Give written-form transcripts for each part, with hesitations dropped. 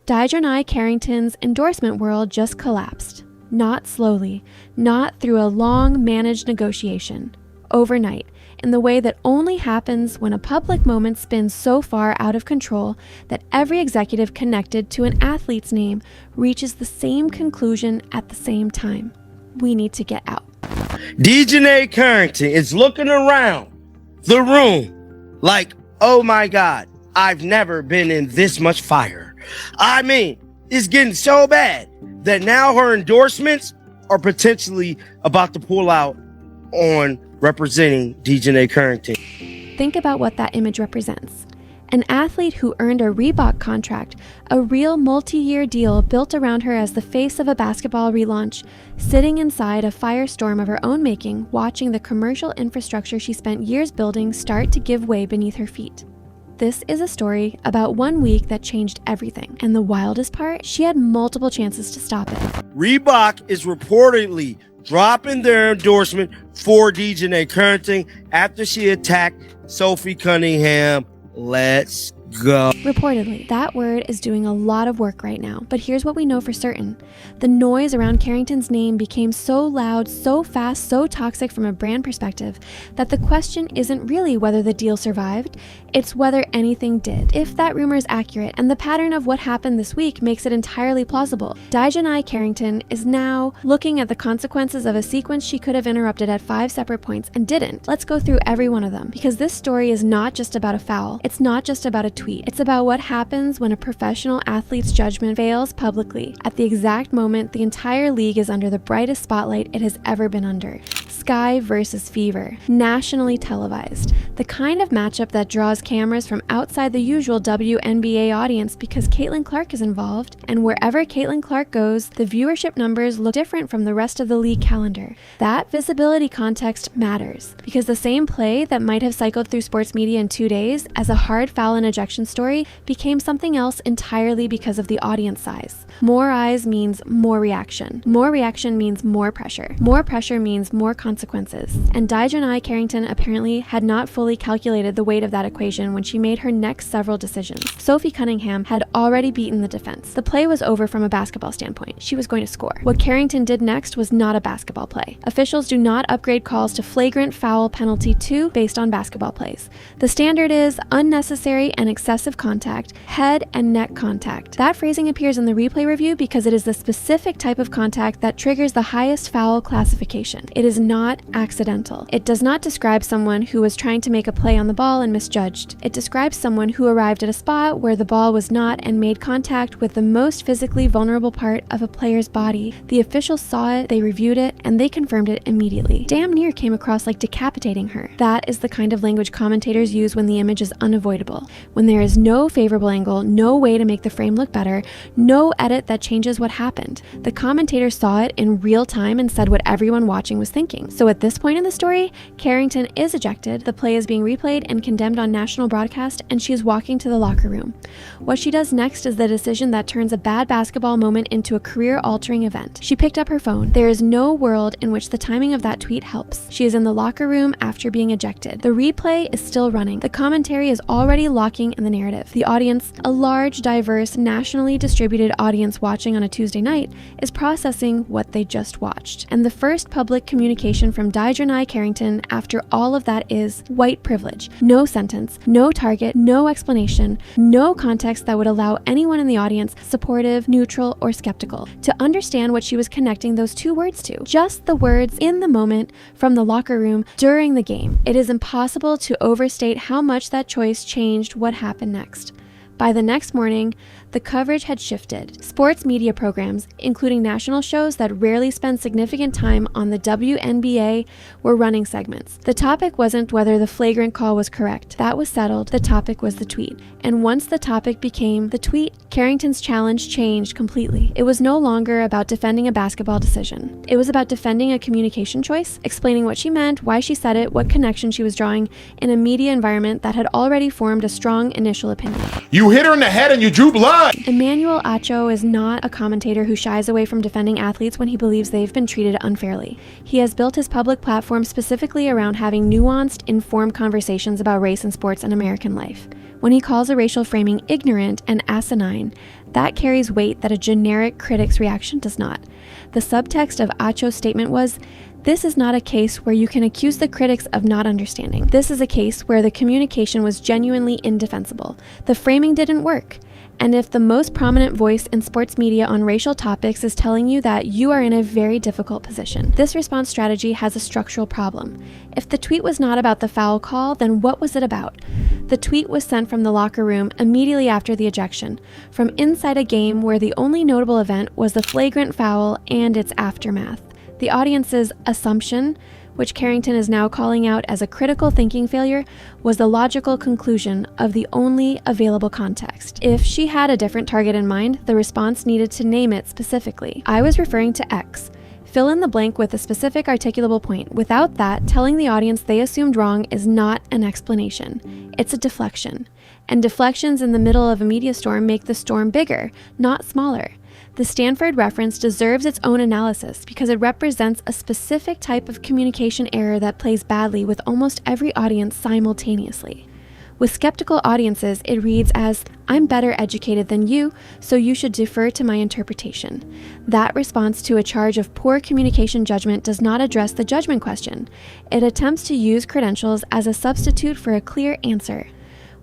Dijonai Carrington's endorsement world just collapsed. Not slowly, not through a long managed negotiation. Overnight, in the way that only happens when a public moment spins so far out of control that every executive connected to an athlete's name reaches the same conclusion at the same time. We need to get out. Dijonai Carrington is looking around the room like, oh my God, I've never been in this much fire. I mean, it's getting so bad that now her endorsements are potentially about to pull out on representing Dijonai Carrington. Think about what that image represents. An athlete who earned a Reebok contract, a real multi-year deal built around her as the face of a basketball relaunch, sitting inside a firestorm of her own making, watching the commercial infrastructure she spent years building start to give way beneath her feet. This is a story about 1 week that changed everything. And the wildest part, she had multiple chances to stop it. Reebok is reportedly dropping their endorsement for Dijonai Carrington after she attacked Sophie Cunningham. Let's go. Reportedly, that word is doing a lot of work right now, but here's what we know for certain. The noise around Carrington's name became so loud, so fast, so toxic from a brand perspective that the question isn't really whether the deal survived, it's whether anything did. If that rumor is accurate and the pattern of what happened this week makes it entirely plausible, Dijonai Carrington is now looking at the consequences of a sequence she could have interrupted at 5 separate points and didn't. Let's go through every one of them, because this story is not just about a foul. It's not just about a tweet. It's about what happens when a professional athlete's judgment fails publicly at the exact moment the entire league is under the brightest spotlight it has ever been under. Sky versus Fever, nationally televised. The kind of matchup that draws cameras from outside the usual WNBA audience because Caitlin Clark is involved, and wherever Caitlin Clark goes, the viewership numbers look different from the rest of the league calendar. That visibility context matters, because the same play that might have cycled through sports media in 2 days as a hard foul and ejection story became something else entirely because of the audience size. More eyes means more reaction. More reaction means more pressure. More pressure means more consequences. And Dijonai Carrington apparently had not fully calculated the weight of that equation when she made her next several decisions. Sophie Cunningham had already beaten the defense. The play was over from a basketball standpoint. She was going to score. What Carrington did next was not a basketball play. Officials do not upgrade calls to flagrant foul penalty 2 based on basketball plays. The standard is unnecessary and excessive contact, head and neck contact. That phrasing appears in the replay review because it is the specific type of contact that triggers the highest foul classification. It is not accidental. It does not describe someone who was trying to make a play on the ball and misjudged. It describes someone who arrived at a spot where the ball was not and made contact with the most physically vulnerable part of a player's body. The officials saw it, they reviewed it, and they confirmed it immediately. Damn near came across like decapitating her. That is the kind of language commentators use when the image is unavoidable. When there is no favorable angle, no way to make the frame look better, no edit that changes what happened. The commentator saw it in real time and said what everyone watching was thinking. So at this point in the story, Carrington is ejected, the play is being replayed and condemned on national broadcast, and she is walking to the locker room. What she does next is the decision that turns a bad basketball moment into a career-altering event. She picked up her phone. There is no world in which the timing of that tweet helps. She is in the locker room after being ejected. The replay is still running. The commentary is already locking in the narrative. The audience, a large, diverse, nationally distributed audience watching on a Tuesday night, is processing what they just watched. And the first public communication from Dijonai Carrington after all of that is white privilege. No sentence, no target, no explanation, no context that would allow anyone in the audience, supportive, neutral, or skeptical, to understand what she was connecting those two words to. Just the words in the moment from the locker room during the game. It is impossible to overstate how much that choice changed what happened next. By the next morning, the coverage had shifted. Sports media programs, including national shows that rarely spend significant time on the WNBA, were running segments. The topic wasn't whether the flagrant call was correct. That was settled. The topic was the tweet. And once the topic became the tweet, Carrington's challenge changed completely. It was no longer about defending a basketball decision. It was about defending a communication choice, explaining what she meant, why she said it, what connection she was drawing in a media environment that had already formed a strong initial opinion. You hit her in the head and you drew blood! Emmanuel Acho is not a commentator who shies away from defending athletes when he believes they've been treated unfairly. He has built his public platform specifically around having nuanced, informed conversations about race in sports and American life. When he calls a racial framing ignorant and asinine, That carries weight that a generic critic's reaction does not. The subtext of Acho's statement was, "This is not a case where you can accuse the critics of not understanding. This is a case where the communication was genuinely indefensible. The framing didn't work. And if the most prominent voice in sports media on racial topics is telling you that, you are in a very difficult position." This response strategy has a structural problem. If the tweet was not about the foul call, then what was it about? The tweet was sent from the locker room immediately after the ejection, from inside a game where the only notable event was the flagrant foul and its aftermath. The audience's assumption, which Carrington is now calling out as a critical thinking failure, was the logical conclusion of the only available context. If she had a different target in mind, the response needed to name it specifically. "I was referring to X. Fill in the blank with a specific articulable point. Without that, telling the audience they assumed wrong is not an explanation. It's a deflection. And deflections in the middle of a media storm make the storm bigger, not smaller." The Stanford reference deserves its own analysis because it represents a specific type of communication error that plays badly with almost every audience simultaneously. With skeptical audiences, it reads as, "I'm better educated than you, so you should defer to my interpretation." That response to a charge of poor communication judgment does not address the judgment question. It attempts to use credentials as a substitute for a clear answer.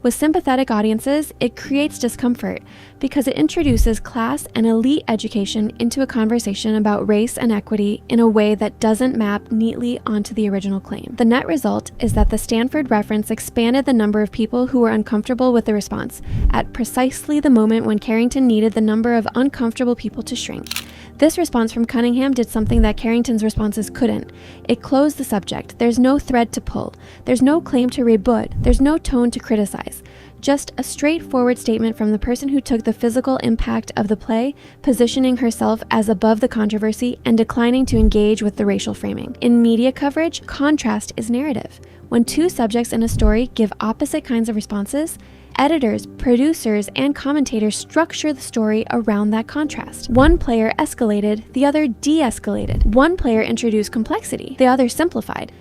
With sympathetic audiences, it creates discomfort because it introduces class and elite education into a conversation about race and equity in a way that doesn't map neatly onto the original claim. The net result is that the Stanford reference expanded the number of people who were uncomfortable with the response at precisely the moment when Carrington needed the number of uncomfortable people to shrink. This response from Cunningham did something that Carrington's responses couldn't. It closed the subject. There's no thread to pull. There's no claim to rebut. There's no tone to criticize. Just a straightforward statement from the person who took the physical impact of the play, positioning herself as above the controversy and declining to engage with the racial framing. In media coverage, contrast is narrative. When two subjects in a story give opposite kinds of responses, editors, producers, and commentators structure the story around that contrast. One player escalated, the other de-escalated. One player introduced complexity, the other simplified.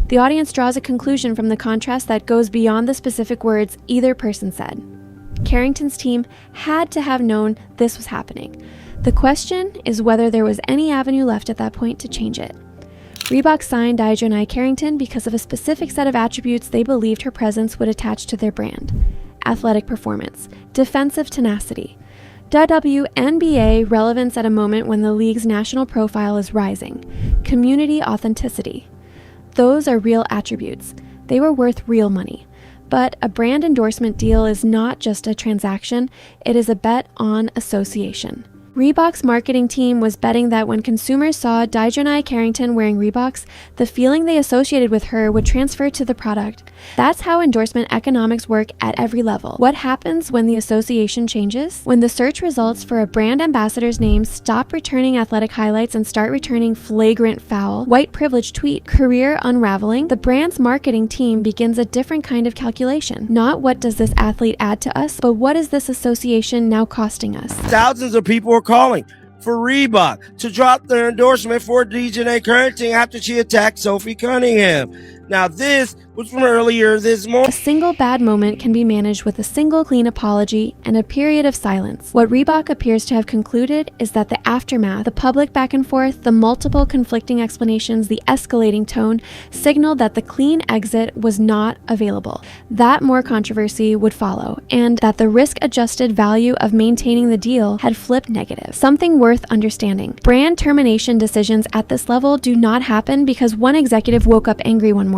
The audience draws a conclusion from the contrast that goes beyond the specific words either person said. Carrington's team had to have known this was happening. The question is whether there was any avenue left at that point to change it. Reebok signed Dijonai Carrington because of a specific set of attributes they believed her presence would attach to their brand. Athletic performance, defensive tenacity, WNBA relevance at a moment when the league's national profile is rising, community authenticity. Those are real attributes. They were worth real money. But a brand endorsement deal is not just a transaction, it is a bet on association. Reebok's marketing team was betting that when consumers saw Dijonai Carrington wearing Reeboks, the feeling they associated with her would transfer to the product. That's how endorsement economics work at every level. What happens when the association changes? When the search results for a brand ambassador's name stop returning athletic highlights and start returning flagrant foul, white privilege tweet, career unraveling, the brand's marketing team begins a different kind of calculation. Not what does this athlete add to us, but what is this association now costing us? Thousands of people were calling for Reebok to drop their endorsement for Dijonai Carrington after she attacked Sophie Cunningham. Now, this was from earlier this morning. A single bad moment can be managed with a single clean apology and a period of silence. What Reebok appears to have concluded is that the aftermath, the public back and forth, the multiple conflicting explanations, the escalating tone, signaled that the clean exit was not available, that more controversy would follow, and that the risk-adjusted value of maintaining the deal had flipped negative. Something worth understanding. Brand termination decisions at this level do not happen because one executive woke up angry one morning.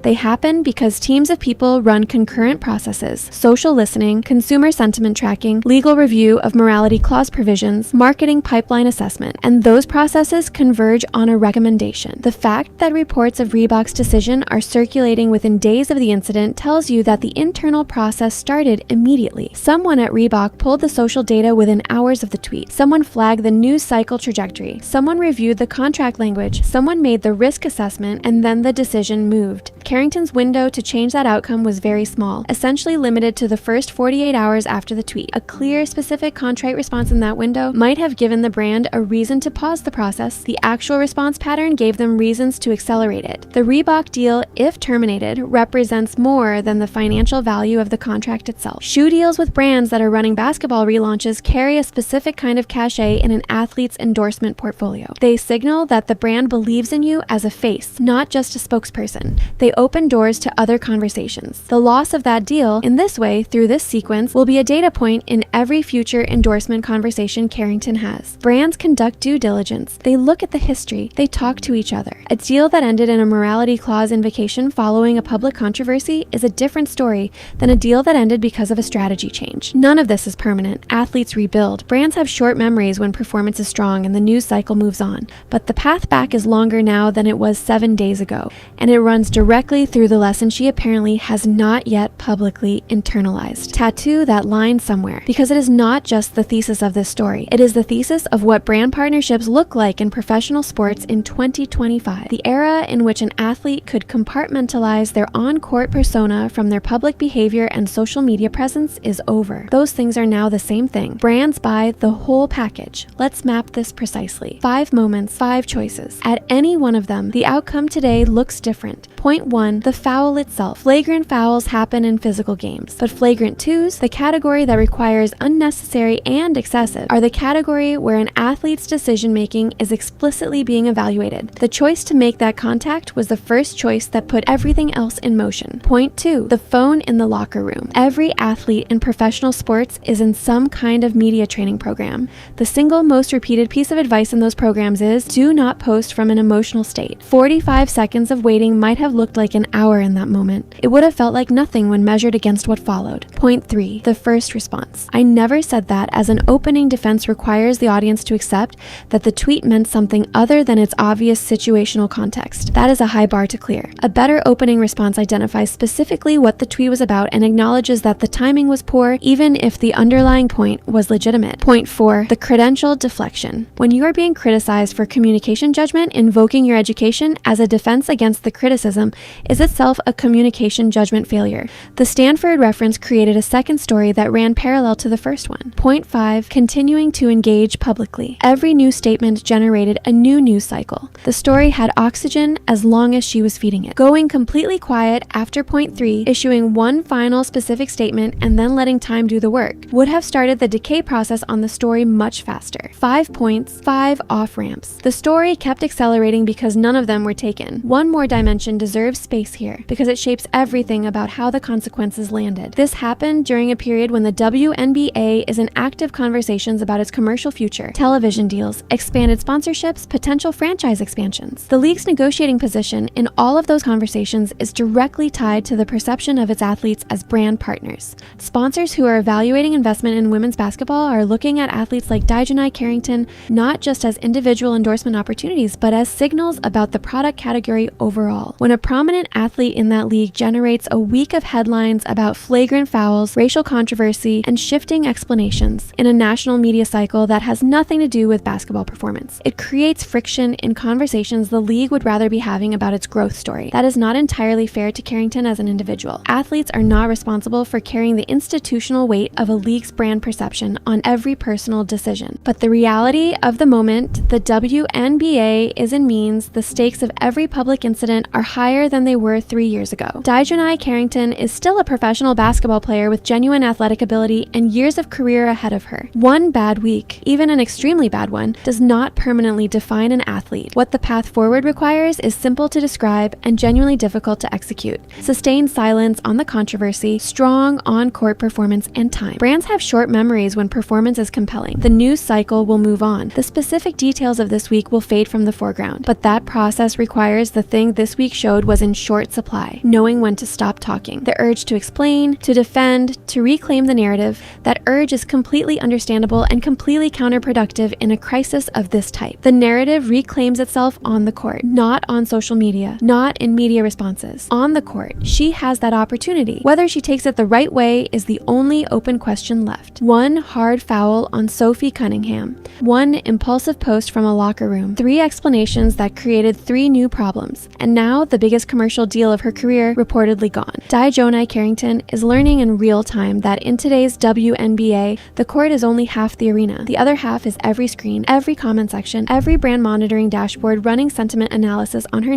They happen because teams of people run concurrent processes: social listening, consumer sentiment tracking, legal review of morality clause provisions, marketing pipeline assessment, and those processes converge on a recommendation. The fact that reports of Reebok's decision are circulating within days of the incident tells you that the internal process started immediately. Someone at Reebok pulled the social data within hours of the tweet. Someone flagged the news cycle trajectory. Someone reviewed the contract language. Someone made the risk assessment, and then the decision moved moved. Carrington's window to change that outcome was very small, essentially limited to the first 48 hours after the tweet. A clear, specific, contrite response in that window might have given the brand a reason to pause the process. The actual response pattern gave them reasons to accelerate it. The Reebok deal, if terminated, represents more than the financial value of the contract itself. Shoe deals with brands that are running basketball relaunches carry a specific kind of cachet in an athlete's endorsement portfolio. They signal that the brand believes in you as a face, not just a spokesperson. They open doors to other conversations. The loss of that deal, in this way, through this sequence, will be a data point in every future endorsement conversation Carrington has. Brands conduct due diligence. They look at the history. They talk to each other. A deal that ended in a morality clause invocation following a public controversy is a different story than a deal that ended because of a strategy change. None of this is permanent. Athletes rebuild. Brands have short memories when performance is strong and the news cycle moves on. But the path back is longer now than it was 7 days ago, and it runs directly through the lesson she apparently has not yet publicly internalized. Tattoo that line somewhere, because it is not just the thesis of this story. It is the thesis of what brand partnerships look like in professional sports in 2025. The era in which an athlete could compartmentalize their on-court persona from their public behavior and social media presence is over. Those things are now the same thing. Brands buy the whole package. Let's map this precisely. 5 moments, 5 choices. At any one of them, the outcome today looks different. Point 1, the foul itself. Flagrant fouls happen in physical games, but flagrant twos, the category that requires unnecessary and excessive, are the category where an athlete's decision-making is explicitly being evaluated. The choice to make that contact was the first choice that put everything else in motion. Point 2, the phone in the locker room. Every athlete in professional sports is in some kind of media training program. The single most repeated piece of advice in those programs is, do not post from an emotional state. 45 seconds of waiting might have looked like an hour in that moment. It would have felt like nothing when measured against what followed. Point 3, the first response. I never said that, as an opening defense requires the audience to accept that the tweet meant something other than its obvious situational context. That is a high bar to clear. A better opening response identifies specifically what the tweet was about and acknowledges that the timing was poor, even if the underlying point was legitimate. Point 4, the credential deflection. When you are being criticized for communication judgment, invoking your education as a defense against the criticism is itself a communication judgment failure. The Stanford reference created a second story that ran parallel to the first one. Point 5, continuing to engage publicly. Every new statement generated a new news cycle. The story had oxygen as long as she was feeding it. Going completely quiet after point 3, issuing one final specific statement and then letting time do the work, would have started the decay process on the story much faster. 5 points, 5 off-ramps. The story kept accelerating because none of them were taken. One more dimension deserves space here, because it shapes everything about how the consequences landed. This happened during a period when the WNBA is in active conversations about its commercial future, television deals, expanded sponsorships, potential franchise expansions. The league's negotiating position in all of those conversations is directly tied to the perception of its athletes as brand partners. Sponsors who are evaluating investment in women's basketball are looking at athletes like Dijonai Carrington not just as individual endorsement opportunities, but as signals about the product category overall. When a prominent athlete in that league generates a week of headlines about flagrant fouls, racial controversy, and shifting explanations in a national media cycle that has nothing to do with basketball performance, it creates friction in conversations the league would rather be having about its growth story. That is not entirely fair to Carrington as an individual. Athletes are not responsible for carrying the institutional weight of a league's brand perception on every personal decision. But the reality of the moment, the WNBA is and means the stakes of every public incident are higher than they were 3 years ago. Dijonai Carrington is still a professional basketball player with genuine athletic ability and years of career ahead of her. One bad week, even an extremely bad one, does not permanently define an athlete. What the path forward requires is simple to describe and genuinely difficult to execute. Sustained silence on the controversy, strong on-court performance, and time. Brands have short memories when performance is compelling. The news cycle will move on. The specific details of this week will fade from the foreground, but that process requires the thing this week showed was in short supply: knowing when to stop talking. The urge to explain, to defend, to reclaim the narrative. That urge is completely understandable and completely counterproductive in a crisis of this type. The narrative reclaims itself on the court, not on social media, not in media responses. On the court, she has that opportunity. Whether she takes it the right way is the only open question left. One hard foul on Sophie Cunningham. One impulsive post from a locker room. 3 explanations that created 3 new problems. And now the biggest commercial deal of her career reportedly gone. Dijonai Carrington is learning in real time that in today's WNBA, the court is only half the arena. The other half is every screen, every comment section, every brand monitoring dashboard running sentiment analysis on her